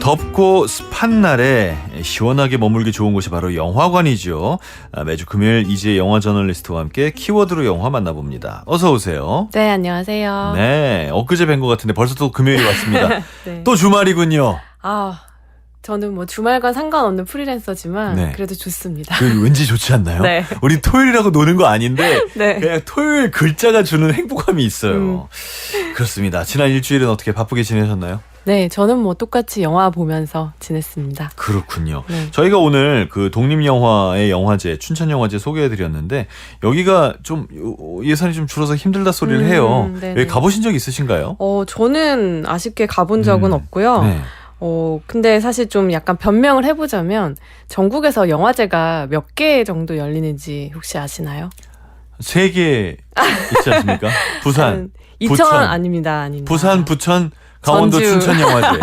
덥고 습한 날에 시원하게 머물기 좋은 곳이 바로 영화관이죠. 매주 금요일 이지혜 영화 저널리스트와 함께 키워드로 영화 만나봅니다. 어서 오세요. 네, 안녕하세요. 네, 엊그제 뵌 것 같은데 벌써 또 금요일이 왔습니다. 네. 또 주말이군요. 저는 뭐 주말과 상관없는 프리랜서지만 네. 그래도 좋습니다. 왠지 좋지 않나요? 네. 우리 토요일이라고 노는 거 아닌데 네. 그냥 토요일 글자가 주는 행복함이 있어요. 그렇습니다. 지난 일주일은 어떻게 바쁘게 지내셨나요? 네, 저는 뭐 똑같이 영화 보면서 지냈습니다. 그렇군요. 네. 저희가 오늘 그 독립영화의 영화제, 춘천영화제 소개해드렸는데 여기가 좀 예산이 좀 줄어서 힘들다 소리를 해요. 네네. 여기 가보신 적 있으신가요? 저는 아쉽게 가본 적은 없고요. 네. 근데 사실 좀 약간 변명을 해보자면 전국에서 영화제가 몇 개 정도 열리는지 혹시 아시나요? 3개 있지 않습니까? 부산, 이천 아닙니다. 부산, 부천, 강원도 전주. 춘천영화제.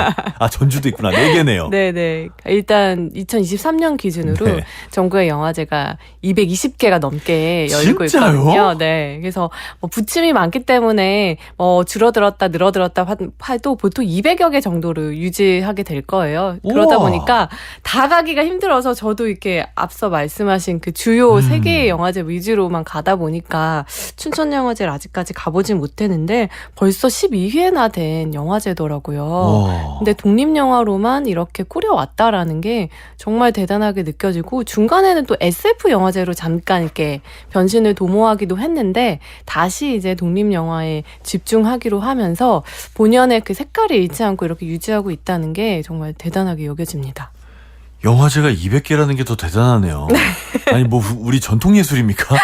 전주도 있구나. 4개네요. 네네. 일단 2023년 기준으로 네. 전국의 영화제가 220개가 넘게 열리고 진짜요? 있거든요. 네. 그래서 뭐 부침이 많기 때문에 줄어들었다 늘어들었다 해도 보통 200여 개 정도로 유지하게 될 거예요. 그러다 우와. 보니까 다 가기가 힘들어서 저도 이렇게 앞서 말씀하신 그 주요 3개의 영화제 위주로만 가다 보니까 춘천영화제를 아직까지 가보진 못했는데 벌써 12회나 된 영화제더라고요. 와. 근데 독립영화로만 이렇게 꾸려왔다라는 게 정말 대단하게 느껴지고 중간에는 또 SF 영화제로 잠깐 이렇게 변신을 도모하기도 했는데 다시 이제 독립영화에 집중하기로 하면서 본연의 그 색깔이 잃지 않고 이렇게 유지하고 있다는 게 정말 대단하게 여겨집니다. 영화제가 200개라는 게 더 대단하네요. 아니 뭐 우리 전통 예술입니까?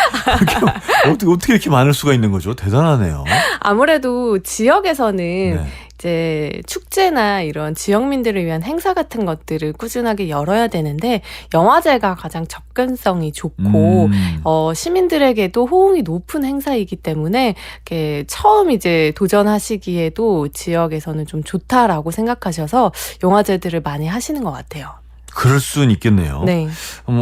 어떻게 이렇게 많을 수가 있는 거죠? 대단하네요. 아무래도 지역에서는 네. 이제 축제나 이런 지역민들을 위한 행사 같은 것들을 꾸준하게 열어야 되는데 영화제가 가장 접근성이 좋고 시민들에게도 호응이 높은 행사이기 때문에 이렇게 처음 이제 도전하시기에도 지역에서는 좀 좋다라고 생각하셔서 영화제들을 많이 하시는 것 같아요. 그럴 수는 있겠네요. 네.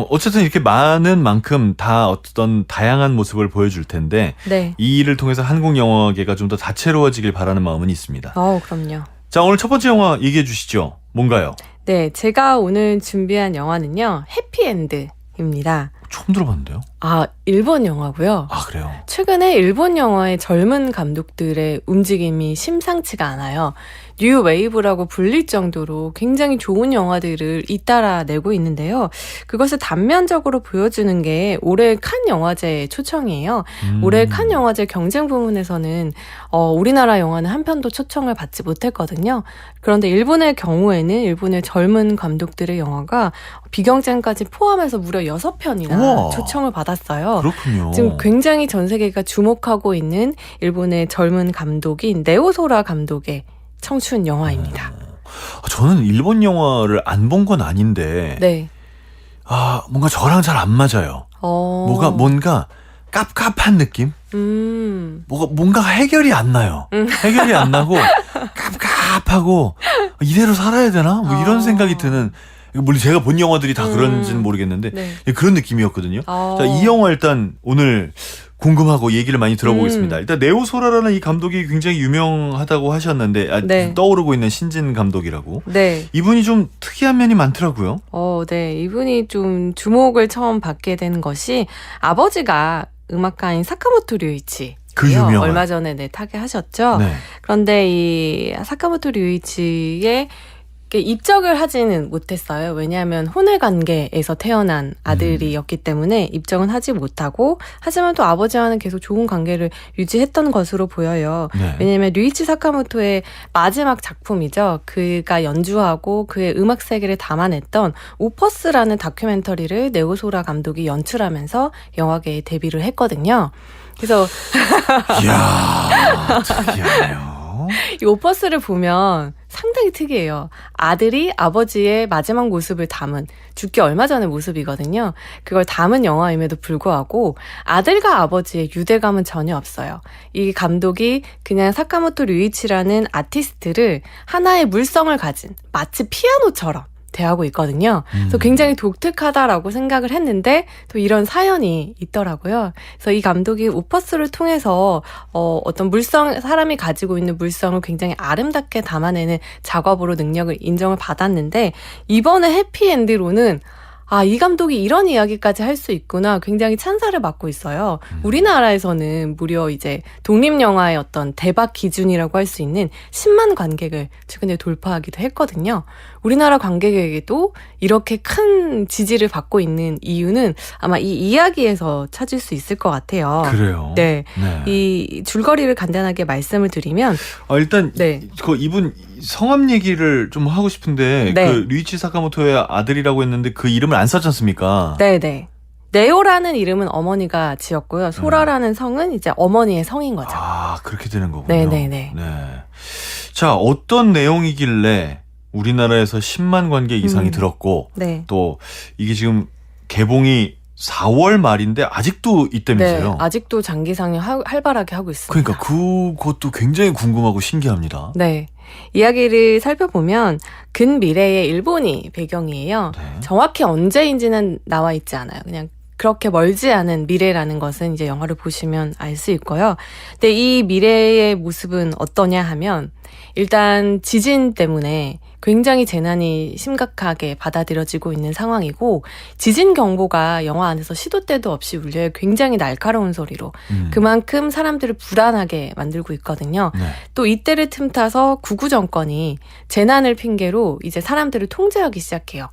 어쨌든 이렇게 많은 만큼 다 어떤 다양한 모습을 보여줄 텐데 네. 이 일을 통해서 한국 영화계가 좀 더 다채로워지길 바라는 마음은 있습니다. 그럼요. 자, 오늘 첫 번째 영화 얘기해 주시죠. 뭔가요? 네, 제가 오늘 준비한 영화는요. 해피엔드입니다. 처음 들어봤는데요. 일본 영화고요. 그래요? 최근에 일본 영화의 젊은 감독들의 움직임이 심상치가 않아요. 뉴 웨이브라고 불릴 정도로 굉장히 좋은 영화들을 잇따라 내고 있는데요. 그것을 단면적으로 보여주는 게 올해 칸 영화제 초청이에요. 올해 칸 영화제 경쟁 부문에서는 우리나라 영화는 한 편도 초청을 받지 못했거든요. 그런데 일본의 경우에는 일본의 젊은 감독들의 영화가 비경쟁까지 포함해서 무려 6편이나 우와. 초청을 받았어요. 그렇군요. 지금 굉장히 전 세계가 주목하고 있는 일본의 젊은 감독인 네오소라 감독의 청춘 영화입니다. 저는 일본 영화를 안 본 건 아닌데 네. 뭔가 저랑 잘 안 맞아요. 뭔가 깝깝한 느낌? 뭔가 해결이 안 나요. 해결이 안 나고 깝깝하고 이대로 살아야 되나? 뭐 이런 생각이 드는. 물론 제가 본 영화들이 다 그런지는 모르겠는데 네. 그런 느낌이었거든요. 자, 이 영화 일단 오늘 궁금하고 얘기를 많이 들어보겠습니다. 일단 네오소라라는 이 감독이 굉장히 유명하다고 하셨는데 네. 떠오르고 있는 신진 감독이라고. 네. 이분이 좀 특이한 면이 많더라고요. 네. 이분이 좀 주목을 처음 받게 된 것이 아버지가 음악가인 사카모토 류이치. 그 유명한. 얼마 전에 타계하셨죠. 네. 그런데 이 사카모토 류이치의 입적을 하지는 못했어요. 왜냐하면 혼외 관계에서 태어난 아들이었기 때문에 입적은 하지 못하고 하지만 또 아버지와는 계속 좋은 관계를 유지했던 것으로 보여요. 네. 왜냐하면 류이치 사카모토의 마지막 작품이죠. 그가 연주하고 그의 음악 세계를 담아냈던 오퍼스라는 다큐멘터리를 네오소라 감독이 연출하면서 영화계에 데뷔를 했거든요. 그래서 이야, 특이하네요. 이 오퍼스를 보면 상당히 특이해요. 아들이 아버지의 마지막 모습을 담은 죽기 얼마 전의 모습이거든요. 그걸 담은 영화임에도 불구하고 아들과 아버지의 유대감은 전혀 없어요. 이 감독이 그냥 사카모토 류이치라는 아티스트를 하나의 물성을 가진 마치 피아노처럼 대하고 있거든요. 그래서 굉장히 독특하다라고 생각을 했는데 또 이런 사연이 있더라고요. 그래서 이 감독이 우퍼스를 통해서 어떤 사람이 가지고 있는 물성을 굉장히 아름답게 담아내는 작업으로 능력을 인정을 받았는데 이번에 해피엔드로는 이 감독이 이런 이야기까지 할 수 있구나. 굉장히 찬사를 받고 있어요. 우리나라에서는 무려 이제 독립영화의 어떤 대박 기준이라고 할 수 있는 10만 관객을 최근에 돌파하기도 했거든요. 우리나라 관객에게도 이렇게 큰 지지를 받고 있는 이유는 아마 이 이야기에서 찾을 수 있을 것 같아요. 그래요? 네. 이 줄거리를 간단하게 말씀을 드리면. 일단, 이분 성함 얘기를 좀 하고 싶은데, 그 류이치 사카모토의 아들이라고 했는데 그 이름을 안 썼지 않습니까? 네네. 네오라는 이름은 어머니가 지었고요. 소라라는 성은 이제 어머니의 성인 거죠. 그렇게 되는 거군요. 네네네. 네. 자, 어떤 내용이길래 우리나라에서 10만 관객 이상이 들었고, 또 이게 지금 개봉이 4월 말인데 아직도 있다면서요? 네, 아직도 장기 상영 활발하게 하고 있습니다. 그러니까 그것도 굉장히 궁금하고 신기합니다. 네. 이야기를 살펴보면 근미래의 일본이 배경이에요. 정확히 언제인지는 나와 있지 않아요. 그냥 그렇게 멀지 않은 미래라는 것은 이제 영화를 보시면 알 수 있고요. 근데 이 미래의 모습은 어떠냐 하면 일단 지진 때문에 굉장히 재난이 심각하게 받아들여지고 있는 상황이고 지진 경보가 영화 안에서 시도 때도 없이 울려요. 굉장히 날카로운 소리로. 그만큼 사람들을 불안하게 만들고 있거든요. 또 이때를 틈타서 구구 정권이 재난을 핑계로 이제 사람들을 통제하기 시작해요.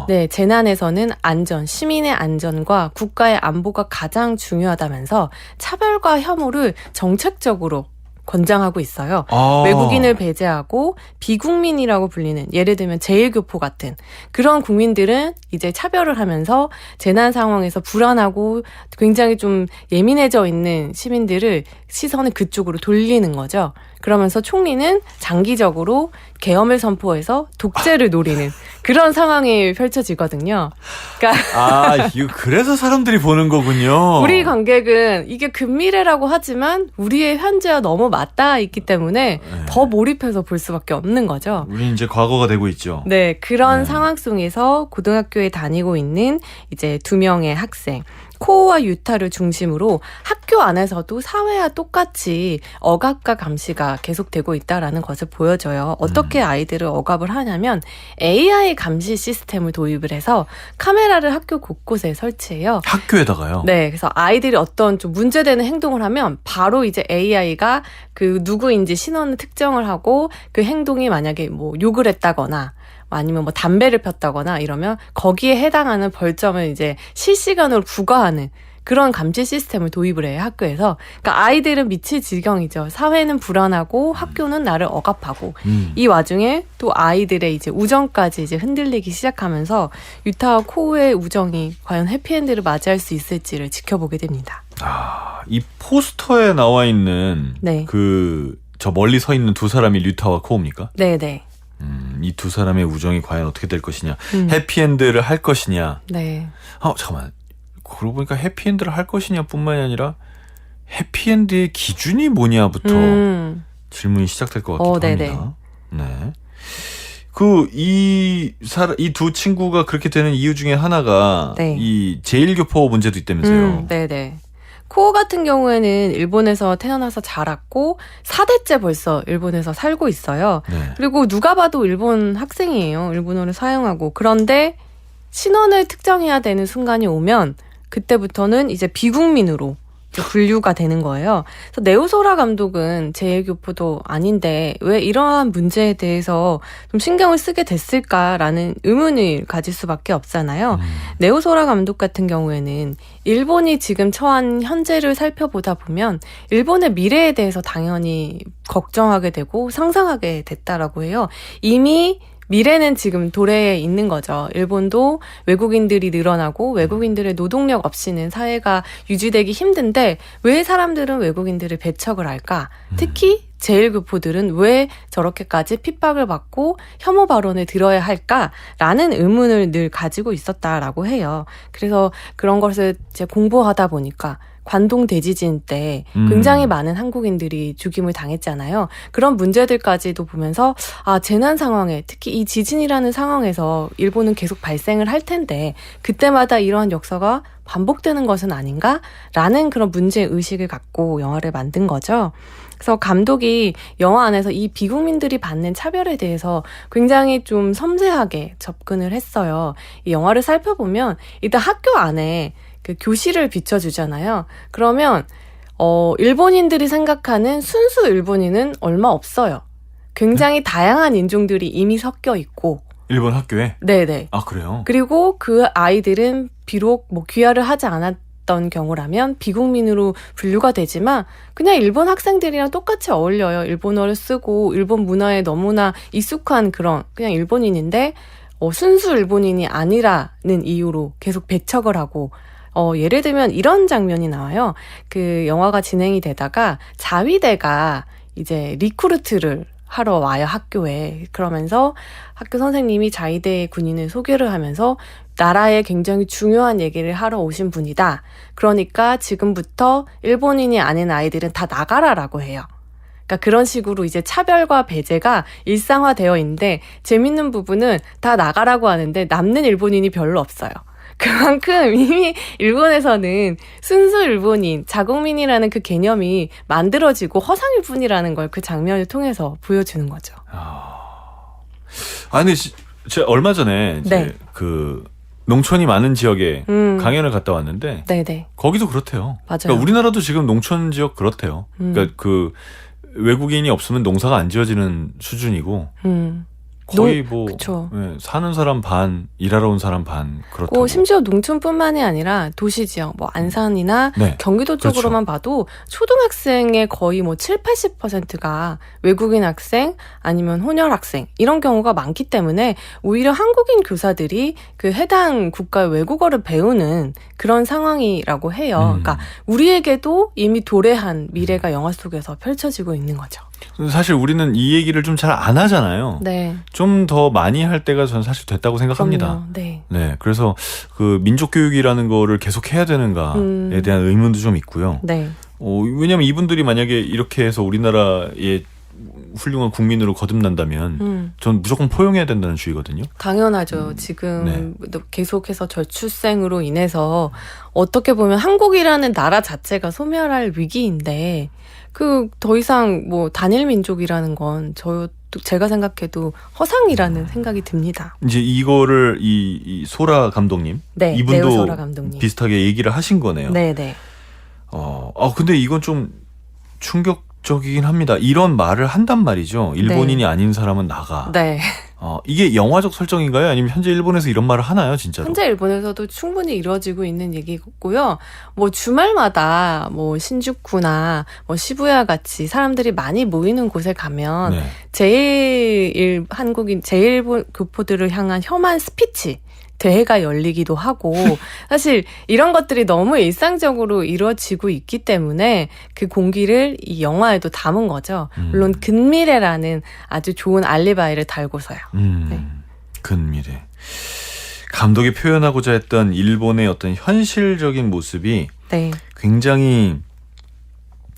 네, 재난에서는 안전, 시민의 안전과 국가의 안보가 가장 중요하다면서 차별과 혐오를 정책적으로 권장하고 있어요. 외국인을 배제하고 비국민이라고 불리는 예를 들면 제1교포 같은 그런 국민들은 이제 차별을 하면서 재난 상황에서 불안하고 굉장히 좀 예민해져 있는 시민들을 시선을 그쪽으로 돌리는 거죠. 그러면서 총리는 장기적으로 계엄을 선포해서 독재를 노리는 그런 상황이 펼쳐지거든요. 그러니까 이거 그래서 사람들이 보는 거군요. 우리 관객은 이게 근미래라고 하지만 우리의 현재와 너무 맞닿아 있기 때문에 더 몰입해서 볼 수밖에 없는 거죠. 우리 이제 과거가 되고 있죠. 네, 그런 상황 속에서 고등학교에 다니고 있는 이제 2명의 학생. 코오와 유타를 중심으로 학교 안에서도 사회와 똑같이 억압과 감시가 계속되고 있다라는 것을 보여줘요. 어떻게 아이들을 억압을 하냐면 AI 감시 시스템을 도입을 해서 카메라를 학교 곳곳에 설치해요. 학교에다가요? 네, 그래서 아이들이 어떤 좀 문제되는 행동을 하면 바로 이제 AI가 그 누구인지 신원을 특정을 하고 그 행동이 만약에 뭐 욕을 했다거나 아니면 뭐 담배를 폈다거나 이러면 거기에 해당하는 벌점을 이제 실시간으로 부과하는 그런 감시 시스템을 도입을 해요, 학교에서. 그러니까 아이들은 미칠 지경이죠. 사회는 불안하고 학교는 나를 억압하고 이 와중에 또 아이들의 이제 우정까지 이제 흔들리기 시작하면서 유타와 코우의 우정이 과연 해피엔드를 맞이할 수 있을지를 지켜보게 됩니다. 이 포스터에 나와 있는 저 멀리 서 있는 두 사람이 류타와 코우입니까? 네네. 이 두 사람의 우정이 과연 어떻게 될 것이냐. 해피엔드를 할 것이냐. 네. 잠깐만. 그러고 보니까 해피엔드를 할 것이냐 뿐만이 아니라 해피엔드의 기준이 뭐냐부터 질문이 시작될 것 같기도 합니다. 네. 이 두 친구가 그렇게 되는 이유 중에 하나가 이 제1교포 문제도 있다면서요. 네네. 코오 같은 경우에는 일본에서 태어나서 자랐고 4대째 벌써 일본에서 살고 있어요. 그리고 누가 봐도 일본 학생이에요. 일본어를 사용하고. 그런데 신원을 특정해야 되는 순간이 오면 그때부터는 이제 비국민으로 분류가 되는 거예요. 그래서 네오소라 감독은 제1교포도 아닌데 왜 이러한 문제에 대해서 좀 신경을 쓰게 됐을까라는 의문을 가질 수밖에 없잖아요. 네오소라 감독 같은 경우에는 일본이 지금 처한 현재를 살펴보다 보면 일본의 미래에 대해서 당연히 걱정하게 되고 상상하게 됐다라고 해요. 이미 미래는 지금 도래에 있는 거죠. 일본도 외국인들이 늘어나고 외국인들의 노동력 없이는 사회가 유지되기 힘든데 왜 사람들은 외국인들을 배척을 할까? 특히 제1교포들은 왜 저렇게까지 핍박을 받고 혐오 발언을 들어야 할까라는 의문을 늘 가지고 있었다라고 해요. 그래서 그런 것을 이제 공부하다 보니까 관동 대지진 때 굉장히 많은 한국인들이 죽임을 당했잖아요. 그런 문제들까지도 보면서 재난 상황에 특히 이 지진이라는 상황에서 일본은 계속 발생을 할 텐데 그때마다 이러한 역사가 반복되는 것은 아닌가라는 그런 문제의식을 갖고 영화를 만든 거죠. 그래서 감독이 영화 안에서 이 비국민들이 받는 차별에 대해서 굉장히 좀 섬세하게 접근을 했어요. 이 영화를 살펴보면 일단 학교 안에 그 교실을 비춰주잖아요. 그러면 일본인들이 생각하는 순수 일본인은 얼마 없어요. 굉장히 다양한 인종들이 이미 섞여 있고 일본 학교에? 네네. 아, 그래요? 그리고 그 아이들은 비록 뭐 귀화를 하지 않았던 경우라면 비국민으로 분류가 되지만 그냥 일본 학생들이랑 똑같이 어울려요. 일본어를 쓰고 일본 문화에 너무나 익숙한 그런 그냥 일본인인데 순수 일본인이 아니라는 이유로 계속 배척을 하고 예를 들면 이런 장면이 나와요. 그 영화가 진행이 되다가 자위대가 이제 리크루트를 하러 와요, 학교에. 그러면서 학교 선생님이 자위대 군인을 소개를 하면서 나라에 굉장히 중요한 얘기를 하러 오신 분이다. 그러니까 지금부터 일본인이 아닌 아이들은 다 나가라라고 해요. 그러니까 그런 식으로 이제 차별과 배제가 일상화되어 있는데 재밌는 부분은 다 나가라고 하는데 남는 일본인이 별로 없어요. 그만큼 이미 일본에서는 순수 일본인, 자국민이라는 그 개념이 만들어지고 허상일 뿐이라는 걸 그 장면을 통해서 보여주는 거죠. 아니, 제가 얼마 전에 이제 그 농촌이 많은 지역에 강연을 갔다 왔는데 네네. 거기도 그렇대요. 맞아요. 그러니까 우리나라도 지금 농촌 지역 그렇대요. 그러니까 그 외국인이 없으면 농사가 안 지어지는 수준이고 거의 사는 사람 반, 일하러 온 사람 반 그렇다고. 심지어 농촌뿐만이 아니라 도시 지역, 뭐 안산이나 경기도 쪽으로만 봐도 초등학생의 거의 뭐 7, 80%가 외국인 학생 아니면 혼혈 학생 이런 경우가 많기 때문에 오히려 한국인 교사들이 그 해당 국가의 외국어를 배우는 그런 상황이라고 해요. 그러니까 우리에게도 이미 도래한 미래가 영화 속에서 펼쳐지고 있는 거죠. 사실 우리는 이 얘기를 좀 잘 안 하잖아요. 네. 좀 더 많이 할 때가 저는 사실 됐다고 생각합니다. 그럼요. 네. 네. 그래서 그 민족 교육이라는 거를 계속 해야 되는가에 대한 의문도 좀 있고요. 네. 왜냐면 이분들이 만약에 이렇게 해서 우리나라의 훌륭한 국민으로 거듭난다면 전 무조건 포용해야 된다는 주의거든요. 당연하죠. 지금 계속해서 저출생으로 인해서 어떻게 보면 한국이라는 나라 자체가 소멸할 위기인데 더 이상 뭐 단일 민족이라는 건 제가 생각해도 허상이라는 생각이 듭니다. 이제 이거를 이 소라 감독님, 이분도 소라 감독님. 비슷하게 얘기를 하신 거네요. 네네. 근데 이건 좀 충격적이긴 합니다. 이런 말을 한단 말이죠. 일본인이 아닌 사람은 나가. 네. 이게 영화적 설정인가요? 아니면 현재 일본에서 이런 말을 하나요, 진짜로? 현재 일본에서도 충분히 이루어지고 있는 얘기고요. 뭐 주말마다 뭐 신주쿠나 뭐 시부야 같이 사람들이 많이 모이는 곳에 가면 제일본 교포들을 향한 혐한 스피치 대회가 열리기도 하고 사실 이런 것들이 너무 일상적으로 이루어지고 있기 때문에 그 공기를 이 영화에도 담은 거죠. 물론 근미래라는 아주 좋은 알리바이를 달고서요. 네. 근미래. 감독이 표현하고자 했던 일본의 어떤 현실적인 모습이 굉장히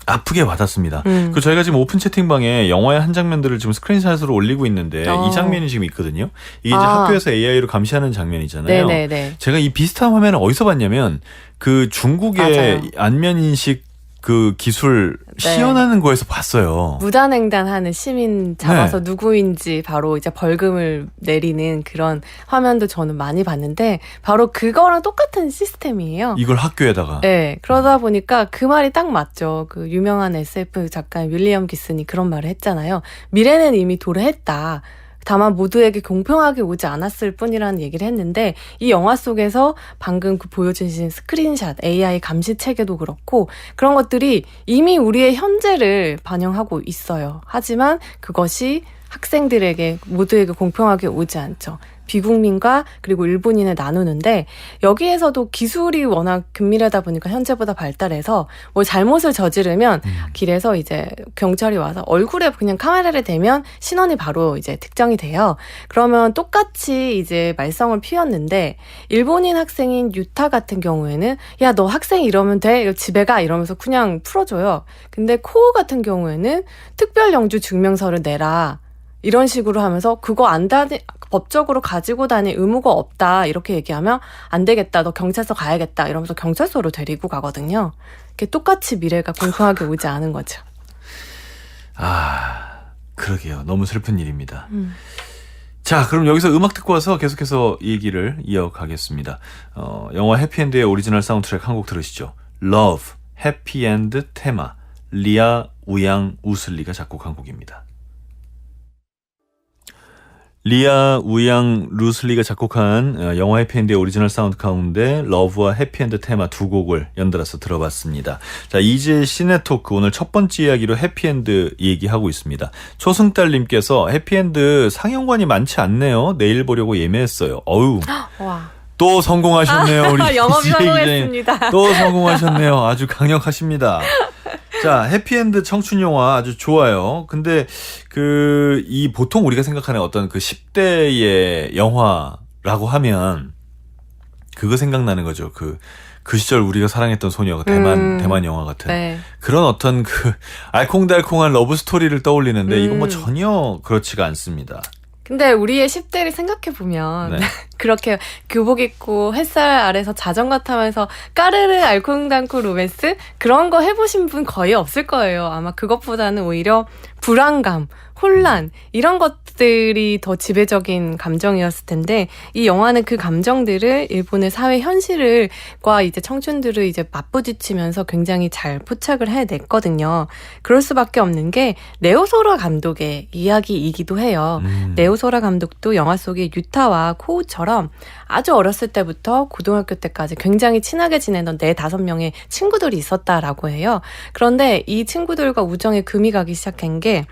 아프게 와닿습니다. 저희가 지금 오픈 채팅방에 영화의 한 장면들을 지금 스크린샷으로 올리고 있는데 이 장면이 지금 있거든요. 이게 이제 학교에서 AI로 감시하는 장면이잖아요. 네네네. 제가 이 비슷한 화면을 어디서 봤냐면 그 중국의 안면 인식 그 기술 시연하는 거에서 봤어요. 무단횡단하는 시민 잡아서 누구인지 바로 이제 벌금을 내리는 그런 화면도 저는 많이 봤는데 바로 그거랑 똑같은 시스템이에요. 이걸 학교에다가. 네. 그러다 보니까 그 말이 딱 맞죠. 그 유명한 SF 작가 윌리엄 기슨이 그런 말을 했잖아요. 미래는 이미 도래했다. 다만 모두에게 공평하게 오지 않았을 뿐이라는 얘기를 했는데 이 영화 속에서 방금 보여주신 스크린샷, AI 감시 체계도 그렇고 그런 것들이 이미 우리의 현재를 반영하고 있어요. 하지만 그것이 학생들에게 모두에게 공평하게 오지 않죠. 비국민과 그리고 일본인을 나누는데 여기에서도 기술이 워낙 긴밀하다 보니까 현재보다 발달해서 뭐 잘못을 저지르면 길에서 이제 경찰이 와서 얼굴에 그냥 카메라를 대면 신원이 바로 이제 특정이 돼요. 그러면 똑같이 이제 말썽을 피웠는데 일본인 학생인 유타 같은 경우에는 야, 너 학생 이러면 돼? 집에 가 이러면서 그냥 풀어줘요. 근데 코우 같은 경우에는 특별 영주 증명서를 내라. 이런 식으로 하면서 그거 법적으로 가지고 다닐 의무가 없다 이렇게 얘기하면 안 되겠다 너 경찰서 가야겠다 이러면서 경찰서로 데리고 가거든요. 이게 똑같이 미래가 공평하게 오지 않은 거죠. 그러게요. 너무 슬픈 일입니다. 자, 그럼 여기서 음악 듣고 와서 계속해서 이 얘기를 이어가겠습니다. 영화 해피엔드의 오리지널 사운드트랙 한 곡 들으시죠. Love, 해피엔드 테마, 리아 우양 우슬리가 작곡한 곡입니다. 리아 우양 루슬리가 작곡한 영화 해피엔드의 오리지널 사운드 가운데 러브와 해피엔드 테마 두 곡을 연달아서 들어봤습니다. 자, 이제 시네토크 오늘 첫 번째 이야기로 해피엔드 얘기하고 있습니다. 초승달님께서 해피엔드 상영관이 많지 않네요. 내일 보려고 예매했어요. 어우. 와. 또 성공하셨네요. 우리 영업이 성공했습니다. 또 성공하셨네요. 아주 강력하십니다. 자, 해피엔드 청춘영화 아주 좋아요. 근데 이 보통 우리가 생각하는 어떤 그 10대의 영화라고 하면 그거 생각나는 거죠. 그 시절 우리가 사랑했던 소녀가 대만 영화 같은 네. 그런 어떤 그 알콩달콩한 러브 스토리를 떠올리는데 이건 뭐 전혀 그렇지가 않습니다. 근데 우리의 10대를 생각해보면 네. 그렇게 교복 입고 햇살 아래서 자전거 타면서 까르르 알콩달콩 로맨스 그런 거 해보신 분 거의 없을 거예요. 아마 그것보다는 오히려 불안감, 혼란 이런 것들이 더 지배적인 감정이었을 텐데 이 영화는 그 감정들을 일본의 사회 현실과 이제 청춘들을 이제 맞부딪히면서 굉장히 잘 포착을 해냈거든요. 그럴 수밖에 없는 게 네오소라 감독의 이야기이기도 해요. 네오소라 감독도 영화 속의 유타와 코우처럼 아주 어렸을 때부터 고등학교 때까지 굉장히 친하게 지내던 4-5명의 친구들이 있었다라고 해요. 그런데 이 친구들과 우정에 금이 가기 시작한 게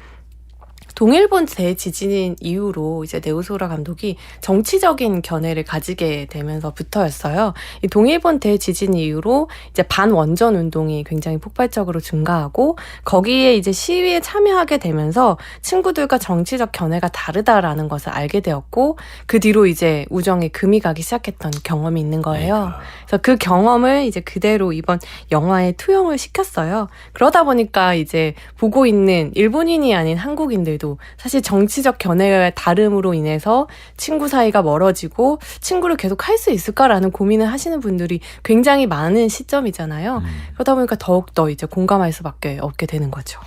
동일본 대지진 이후로 이제 네오소라 감독이 정치적인 견해를 가지게 되면서부터였어요. 이 동일본 대지진 이후로 이제 반원전 운동이 굉장히 폭발적으로 증가하고 거기에 이제 시위에 참여하게 되면서 친구들과 정치적 견해가 다르다라는 것을 알게 되었고 그 뒤로 이제 우정에 금이 가기 시작했던 경험이 있는 거예요. 그래서 그 경험을 이제 그대로 이번 영화에 투영을 시켰어요. 그러다 보니까 이제 보고 있는 일본인이 아닌 한국인들도 사실 정치적 견해의 다름으로 인해서 친구 사이가 멀어지고 친구를 계속 할 수 있을까라는 고민을 하시는 분들이 굉장히 많은 시점이잖아요. 그러다 보니까 더욱더 이제 공감할 수밖에 없게 되는 거죠.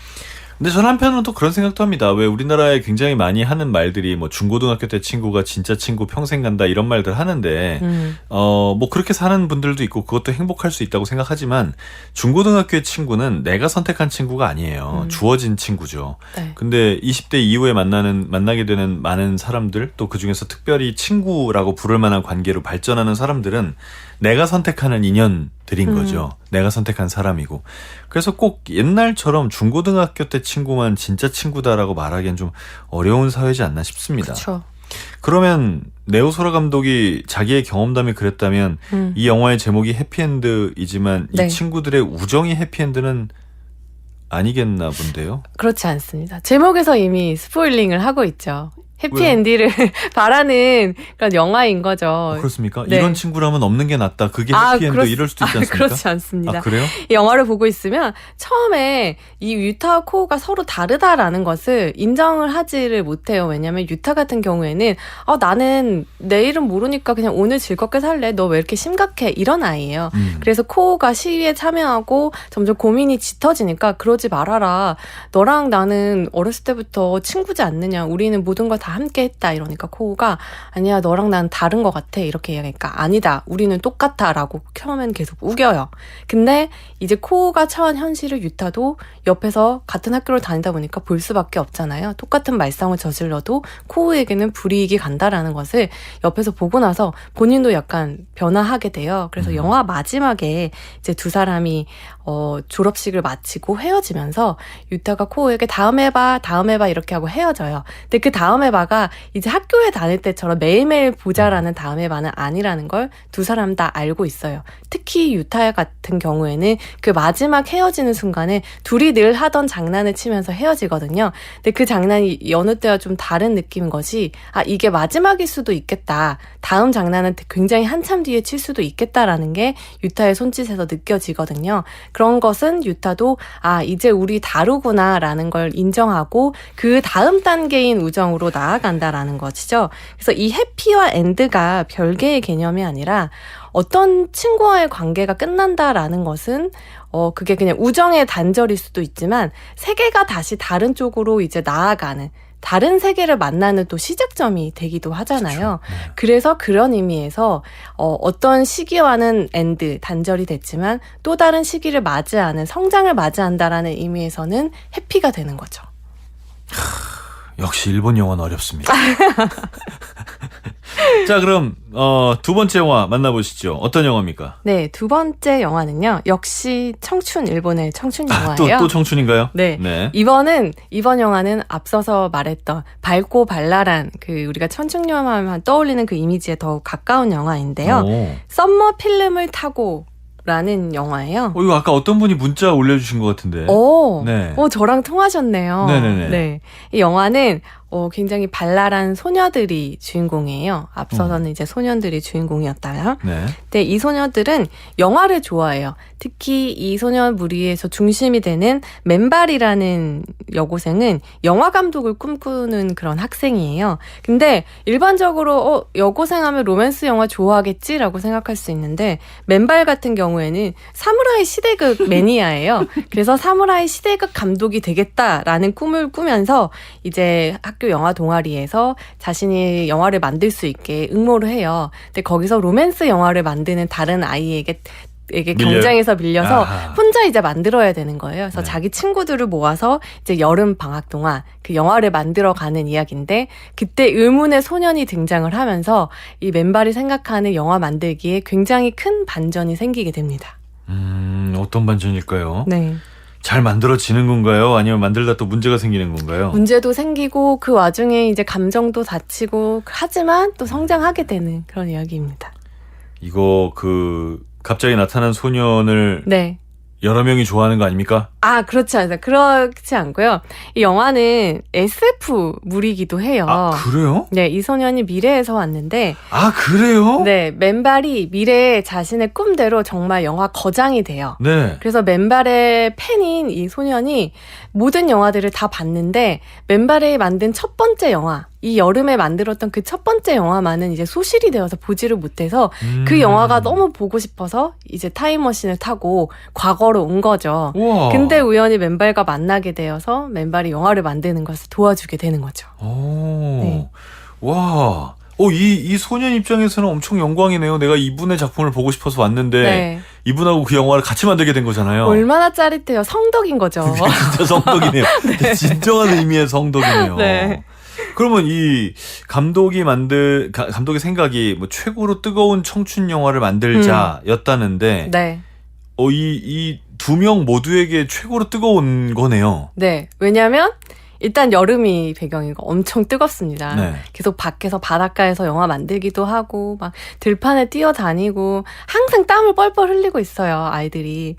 근데 전 한편으로는 또 그런 생각도 합니다. 왜 우리나라에 굉장히 많이 하는 말들이 뭐 중고등학교 때 친구가 진짜 친구 평생 간다 이런 말들 하는데 뭐 그렇게 사는 분들도 있고 그것도 행복할 수 있다고 생각하지만 중고등학교의 친구는 내가 선택한 친구가 아니에요. 주어진 친구죠. 네. 근데 20대 이후에 만나게 되는 많은 사람들 또 그중에서 특별히 친구라고 부를 만한 관계로 발전하는 사람들은 내가 선택하는 인연들인 거죠. 내가 선택한 사람이고. 그래서 꼭 옛날처럼 중고등학교 때 친구만 진짜 친구다라고 말하기엔 좀 어려운 사회지 않나 싶습니다. 그렇죠. 그러면 네오소라 감독이 자기의 경험담이 그랬다면 이 영화의 제목이 해피엔드이지만 네. 이 친구들의 우정이 해피엔드는 아니겠나 본데요? 그렇지 않습니다. 제목에서 이미 스포일링을 하고 있죠. 해피엔디를 바라는 그런 영화인 거죠. 그렇습니까? 네. 이런 친구라면 없는 게 낫다. 그게 해피엔드 이럴 수도 있지 않습니까? 그렇지 않습니다. 그래요? 이 영화를 보고 있으면 처음에 이 유타와 코우가 서로 다르다라는 것을 인정을 하지를 못해요. 왜냐하면 유타 같은 경우에는 나는 내일은 모르니까 그냥 오늘 즐겁게 살래. 너 왜 이렇게 심각해? 이런 아이예요. 그래서 코우가 시위에 참여하고 점점 고민이 짙어지니까 그러지 말아라. 너랑 나는 어렸을 때부터 친구지 않느냐. 우리는 모든 걸 다 다 함께 했다 이러니까 코우가 아니야 너랑 난 다른 것 같아 이렇게 얘기하니까 아니다 우리는 똑같아 라고 처음엔 계속 우겨요. 근데 이제 코우가 처한 현실을 유타도 옆에서 같은 학교를 다니다 보니까 볼 수밖에 없잖아요. 똑같은 말썽을 저질러도 코우에게는 불이익이 간다라는 것을 옆에서 보고 나서 본인도 약간 변화하게 돼요. 그래서 영화 마지막에 이제 두 사람이 졸업식을 마치고 헤어지면서 유타가 코우에게 다음에 봐 이렇게 하고 헤어져요. 근데 그 다음에 봐가 이제 학교에 다닐 때처럼 매일매일 보자라는 다음에 봐는 아니라는 걸 두 사람 다 알고 있어요. 특히 유타 같은 경우에는 그 마지막 헤어지는 순간에 둘이 늘 하던 장난을 치면서 헤어지거든요. 근데 그 장난이 여느 때와 좀 다른 느낌인 것이 이게 마지막일 수도 있겠다. 다음 장난은 굉장히 한참 뒤에 칠 수도 있겠다라는 게 유타의 손짓에서 느껴지거든요. 그런 것은 유타도 이제 우리 다르구나라는 걸 인정하고 그 다음 단계인 우정으로 나아간다라는 것이죠. 그래서 이 해피와 엔드가 별개의 개념이 아니라 어떤 친구와의 관계가 끝난다라는 것은 그게 그냥 우정의 단절일 수도 있지만 세계가 다시 다른 쪽으로 이제 나아가는 다른 세계를 만나는 또 시작점이 되기도 하잖아요. 그렇죠. 네. 그래서 그런 의미에서 어떤 시기와는 엔드, 단절이 됐지만 또 다른 시기를 맞이하는 성장을 맞이한다라는 의미에서는 해피가 되는 거죠. 역시 일본 영화는 어렵습니다. 자, 그럼 두 번째 영화 만나보시죠. 어떤 영화입니까? 네, 두 번째 영화는요. 역시 일본의 청춘 영화예요. 또 청춘인가요? 네. 이번 영화는 앞서서 말했던 밝고 발랄한 우리가 청춘 영화만 떠올리는 그 이미지에 더 가까운 영화인데요. 썸머 필름을 타고 라는 영화예요. 이거 아까 어떤 분이 문자 올려주신 것 같은데. 네. 저랑 통하셨네요. 네네네. 네. 이 영화는 굉장히 발랄한 소녀들이 주인공이에요. 앞서서는 이제 소년들이 주인공이었다면. 네. 근데 이 소녀들은 영화를 좋아해요. 특히 이 소녀 무리에서 중심이 되는 맨발이라는 여고생은 영화 감독을 꿈꾸는 그런 학생이에요. 근데 일반적으로 여고생 하면 로맨스 영화 좋아하겠지라고 생각할 수 있는데 맨발 같은 경우에는 사무라이 시대극 매니아예요. 그래서 사무라이 시대극 감독이 되겠다라는 꿈을 꾸면서 이제 학교 영화 동아리에서 자신이 영화를 만들 수 있게 응모를 해요. 근데 거기서 로맨스 영화를 만드는 다른 아이에게 경쟁에서 밀려서 혼자 이제 만들어야 되는 거예요. 그래서 자기 친구들을 모아서 이제 여름 방학 동안 그 영화를 만들어가는 이야기인데 그때 의문의 소년이 등장을 하면서 이 맨발이 생각하는 영화 만들기에 굉장히 큰 반전이 생기게 됩니다. 어떤 반전일까요? 네. 잘 만들어지는 건가요? 아니면 만들다 또 문제가 생기는 건가요? 문제도 생기고 그 와중에 이제 감정도 다치고 하지만 또 성장하게 되는 그런 이야기입니다. 이거 갑자기 나타난 소년을 네. 여러 명이 좋아하는 거 아닙니까? 그렇지 않아요. 그렇지 않고요. 이 영화는 SF 물이기도 해요. 그래요? 네, 이 소년이 미래에서 왔는데. 그래요? 네, 맨발이 미래에 자신의 꿈대로 정말 영화 거장이 돼요. 네. 그래서 맨발의 팬인 이 소년이 모든 영화들을 다 봤는데 맨발이 만든 첫 번째 영화, 이 여름에 만들었던 그 첫 번째 영화만은 이제 소실이 되어서 보지를 못해서 그 영화가 너무 보고 싶어서 이제 타임머신을 타고 과거로 온 거죠. 우와. 근데 우연히 맨발과 만나게 되어서 맨발이 영화를 만드는 것을 도와주게 되는 거죠. 네. 와. 이 소년 입장에서는 엄청 영광이네요. 내가 이분의 작품을 보고 싶어서 왔는데 네. 이분하고 그 영화를 같이 만들게 된 거잖아요. 얼마나 짜릿해요. 성덕인 거죠. 진짜 성덕이네요. 네. 진정한 의미의 성덕이네요. 네. 그러면 이 감독의 생각이 최고로 뜨거운 청춘 영화를 만들자였다는데 네. 이 두 명 모두에게 최고로 뜨거운 거네요. 네. 왜냐하면 일단 여름이 배경이고 엄청 뜨겁습니다. 네. 계속 밖에서 바닷가에서 영화 만들기도 하고 막 들판에 뛰어다니고 항상 땀을 뻘뻘 흘리고 있어요. 아이들이.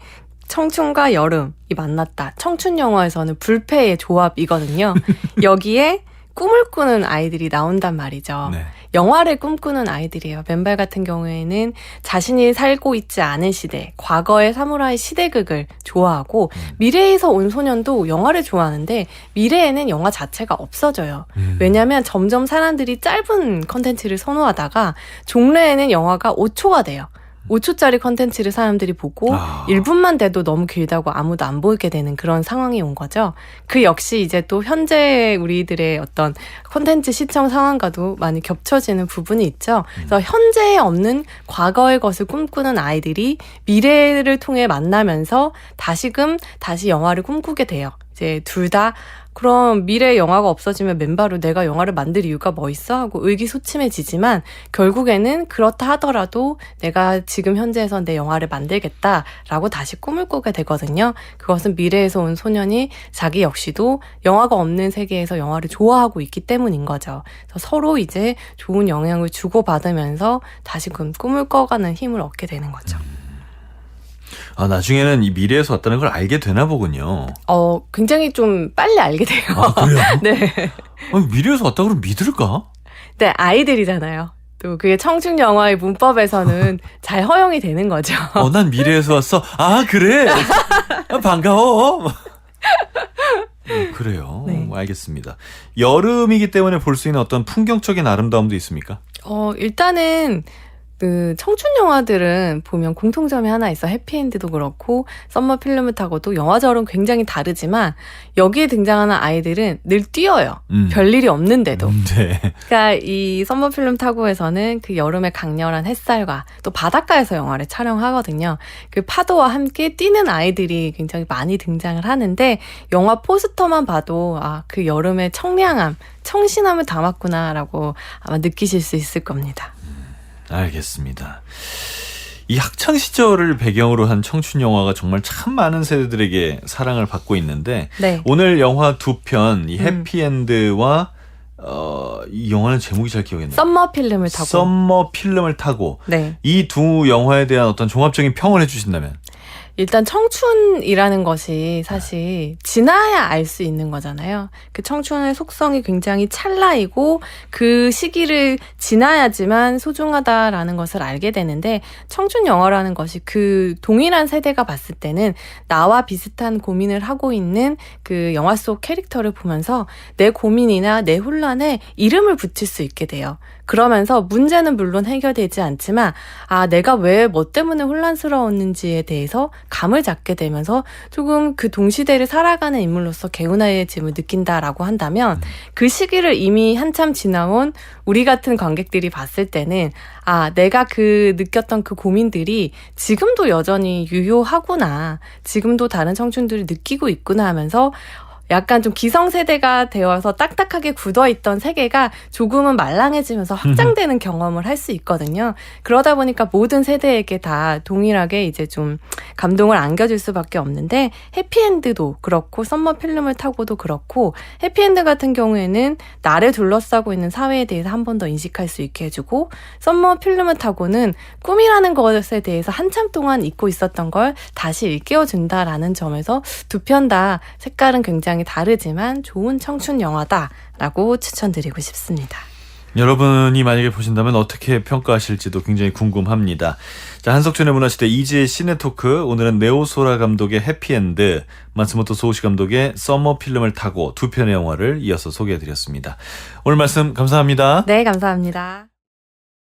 청춘과 여름이 만났다. 청춘 영화에서는 불패의 조합이거든요. 여기에 꿈을 꾸는 아이들이 나온단 말이죠. 네. 영화를 꿈꾸는 아이들이에요. 맨발 같은 경우에는 자신이 살고 있지 않은 시대, 과거의 사무라이 시대극을 좋아하고 미래에서 온 소년도 영화를 좋아하는데 미래에는 영화 자체가 없어져요. 왜냐하면 점점 사람들이 짧은 컨텐츠를 선호하다가 종래에는 영화가 5초가 돼요. 5초짜리 컨텐츠를 사람들이 보고 1분만 돼도 너무 길다고 아무도 안 보게 되는 그런 상황이 온 거죠. 그 역시 이제 또 현재 우리들의 어떤 컨텐츠 시청 상황과도 많이 겹쳐지는 부분이 있죠. 그래서 현재에 없는 과거의 것을 꿈꾸는 아이들이 미래를 통해 만나면서 다시금 다시 영화를 꿈꾸게 돼요. 이제 둘 다 그럼 미래의 영화가 없어지면 맨바로 내가 영화를 만들 이유가 뭐 있어? 하고 의기소침해지지만 결국에는 그렇다 하더라도 내가 지금 현재에선 내 영화를 만들겠다라고 다시 꿈을 꾸게 되거든요. 그것은 미래에서 온 소년이 자기 역시도 영화가 없는 세계에서 영화를 좋아하고 있기 때문인 거죠. 그래서 서로 이제 좋은 영향을 주고받으면서 다시금 꿈을 꿔가는 힘을 얻게 되는 거죠. 나중에는 이 미래에서 왔다는 걸 알게 되나 보군요. 굉장히 좀 빨리 알게 돼요. 그래요? 네. 미래에서 왔다 그러면 믿을까? 네, 아이들이잖아요. 또 그게 청춘 영화의 문법에서는 잘 허용이 되는 거죠. 난 미래에서 왔어. 그래? 반가워. 그래요. 네. 알겠습니다. 여름이기 때문에 볼 수 있는 어떤 풍경적인 아름다움도 있습니까? 일단은 그 청춘 영화들은 보면 공통점이 하나 있어. 해피엔드도 그렇고 썸머 필름을 타고도 영화절은 굉장히 다르지만 여기에 등장하는 아이들은 늘 뛰어요. 별일이 없는데도. 네. 그러니까 이 썸머 필름 타고에서는 그 여름의 강렬한 햇살과 또 바닷가에서 영화를 촬영하거든요. 그 파도와 함께 뛰는 아이들이 굉장히 많이 등장을 하는데 영화 포스터만 봐도 그 여름의 청량함, 청신함을 담았구나라고 아마 느끼실 수 있을 겁니다. 알겠습니다. 이 학창 시절을 배경으로 한 청춘 영화가 정말 참 많은 세대들에게 사랑을 받고 있는데 네. 오늘 영화 두 편, 이 해피엔드와 이 영화는 제목이 잘 기억이 안 나요. 썸머 필름을 타고. 썸머 필름을 타고. 네. 이 두 영화에 대한 어떤 종합적인 평을 해주신다면? 일단 청춘이라는 것이 사실 지나야 알 수 있는 거잖아요. 그 청춘의 속성이 굉장히 찰나이고 그 시기를 지나야지만 소중하다라는 것을 알게 되는데 청춘 영화라는 것이 그 동일한 세대가 봤을 때는 나와 비슷한 고민을 하고 있는 그 영화 속 캐릭터를 보면서 내 고민이나 내 혼란에 이름을 붙일 수 있게 돼요. 그러면서 문제는 물론 해결되지 않지만 내가 왜 뭐 때문에 혼란스러웠는지에 대해서 감을 잡게 되면서 조금 그 동시대를 살아가는 인물로서 개운해짐을 느낀다라고 한다면 그 시기를 이미 한참 지나온 우리 같은 관객들이 봤을 때는 내가 그 느꼈던 그 고민들이 지금도 여전히 유효하구나. 지금도 다른 청춘들이 느끼고 있구나 하면서 약간 좀 기성세대가 되어서 딱딱하게 굳어있던 세계가 조금은 말랑해지면서 확장되는 경험을 할 수 있거든요. 그러다 보니까 모든 세대에게 다 동일하게 이제 좀 감동을 안겨줄 수밖에 없는데 해피엔드도 그렇고 썸머 필름을 타고도 그렇고 해피엔드 같은 경우에는 나를 둘러싸고 있는 사회에 대해서 한 번 더 인식할 수 있게 해주고 썸머 필름을 타고는 꿈이라는 것에 대해서 한참 동안 잊고 있었던 걸 다시 일깨워준다라는 점에서 두 편 다 색깔은 굉장히 다르지만 좋은 청춘 영화다라고 추천드리고 싶습니다. 여러분이 만약에 보신다면 어떻게 평가하실지도 굉장히 궁금합니다. 자, 한석준의 문화시대 이지의 시네토크, 오늘은 네오소라 감독의 해피엔드, 마츠모토 소우시 감독의 썸머 필름을 타고 두 편의 영화를 이어서 소개해드렸습니다. 오늘 말씀 감사합니다. 네, 감사합니다.